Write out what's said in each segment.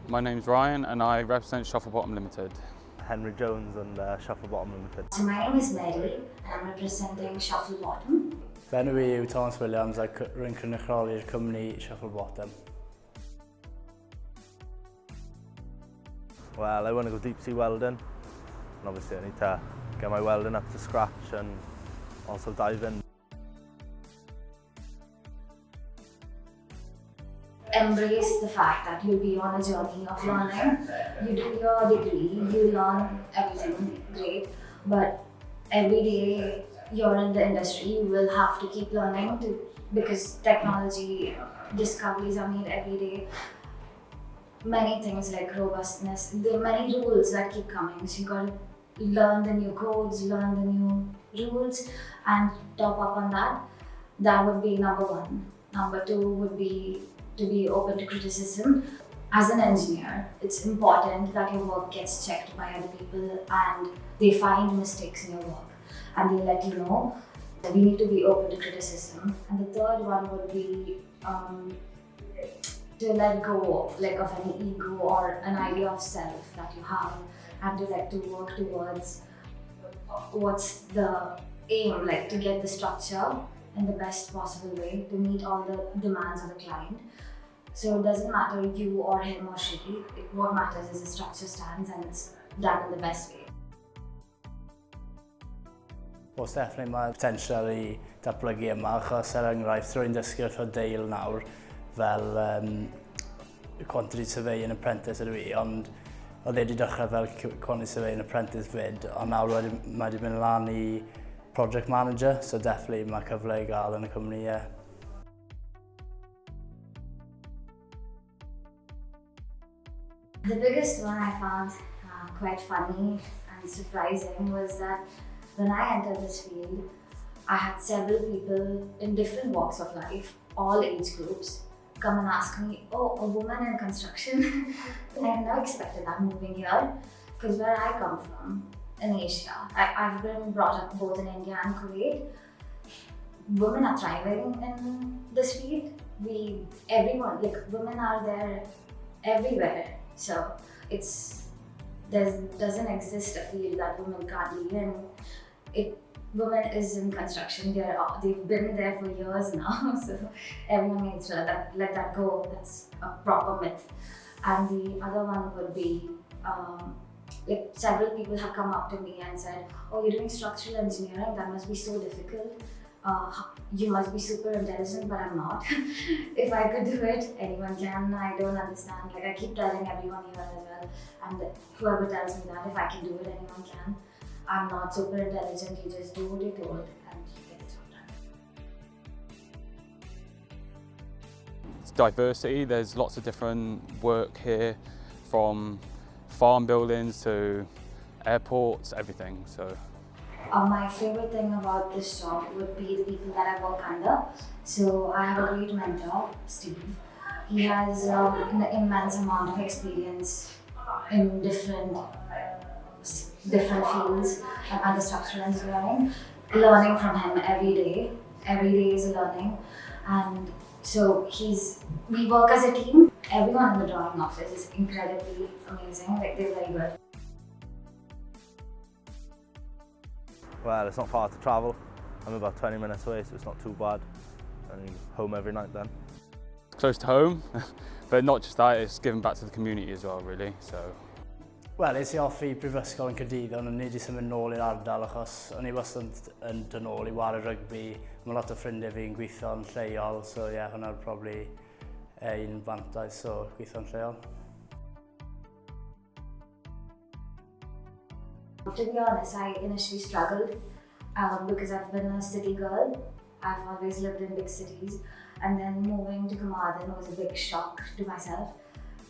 My name's Ryan and I represent Shufflebottom Limited. Henri and Shufflebottom Limited. So my name is Mary and I'm representing Shufflebottom. Henri yw Tomos ac rwy'n cynrychioli'r cwmni Shufflebottom. Well, I want to go deep sea welding, and obviously I need to get my welding up to scratch and also dive in. Embrace the fact that you'll be on a journey of learning. You do your degree, you learn everything great, but every day you're in the industry, you will have to keep learning because technology discoveries are made every day. Many things like robustness, there are many rules that keep coming, so you got to learn the new codes, learn the new rules and top up on that. That would be number one. Number two would be to be open to criticism. As an engineer, it's important that your work gets checked by other people and they find mistakes in your work and they let you know. We need to be open to criticism. And the third one would be to let go of any ego or an idea of self that you have and to work towards what's the aim, to get the structure in the best possible way to meet all the demands of the client. So it doesn't matter you or him or she, what matters is the structure stands and it's done in the best way. Oes definitely mae potensial I datblygu yma achos enghraifft rwy'n dysgu wrth o deil nawr fel quantity surveying apprentice ydw I, ond oedd wedi dechrau fel quantity surveying apprentice fyd, ond nawr mae wedi mynd lan I project manager, so definitely mae cyfle I gael yn y cwmni, ie. The biggest one I found quite funny and surprising was that when I entered this field, I had several people in different walks of life, all age groups, come and ask me, oh, a woman in construction? I had not expected that moving here, because where I come from, in Asia, I've been brought up both in India and Kuwait. Women are thriving in this field. Everyone, women are there everywhere. So there doesn't exist a field that women can't be in. Women is in construction, they've been there for years now, so everyone needs to let that go. That's a proper myth. And the other one would be, several people have come up to me and said, oh, you're doing structural engineering, that must be so difficult. You must be super intelligent, but I'm not. If I could do it, anyone can. I don't understand. I keep telling everyone here as well, and whoever tells me that if I can do it, anyone can. I'm not super intelligent, you just do what you're told and you get it done. It's diversity, there's lots of different work here, from farm buildings to airports, everything. So. My favorite thing about this job would be the people that I work under. So I have a great mentor, Steve. He has an immense amount of experience in different fields under structural engineering. Learning from him every day is learning. And so we work as a team. Everyone in the drawing office is incredibly amazing, they're very good. Well, it's not far to travel. I'm about 20 minutes away, so it's not too bad. And I'm home every night then. Close to home, but not just that, it's giving back to the community as well, really. So. Wel, es I offi Brifysgol yn Caerdydd, ond o'n i wedi symud nôl i'r ardal achos o'n i wastad yn dod nôl I wario rygbi. Mae lot o ffrindiau fi'n gweithio yn lleol, so ie, hwnna'n probably un fantais o gweithio yn lleol. To be honest, I initially struggled because I've been a city girl. I've always lived in big cities, and then moving to Carmarthen was a big shock to myself.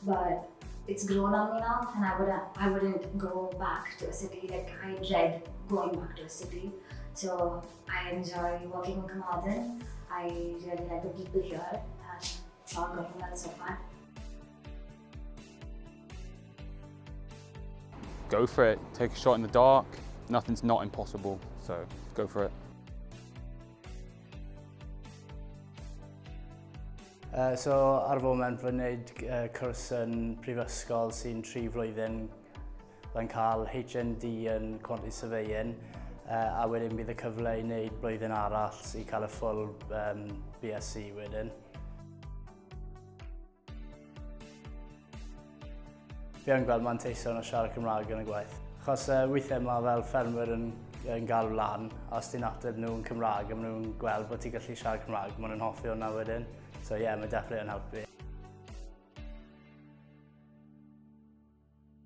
But it's grown on me now, and I wouldn't go back to a city. I dread going back to a city. So I enjoy working in Carmarthen. I really like the people here, and it's all going well so far. Go for it, take a shot in the dark, nothing's not impossible, so go for it. So ar y foment fy'n gwneud cwrs yn prifysgol sy'n 3 flwyddyn. Fy'n cael HND yn Quantity Surveying a wedyn bydd y cyfle i wneud blwyddyn arall i cael y full BSc wedyn. Fi yn gweld manteision o siarad Cymraeg yn y gwaith. Achos weithiau mae fel ffermwyr yn galw lan, os ti'n ateb nhw'n Cymraeg a maen nhw'n gweld bod ti'n gallu siarad Cymraeg, maen nhw'n hoffi hwnna wedyn. So ie, mae definitely yn helpu fi.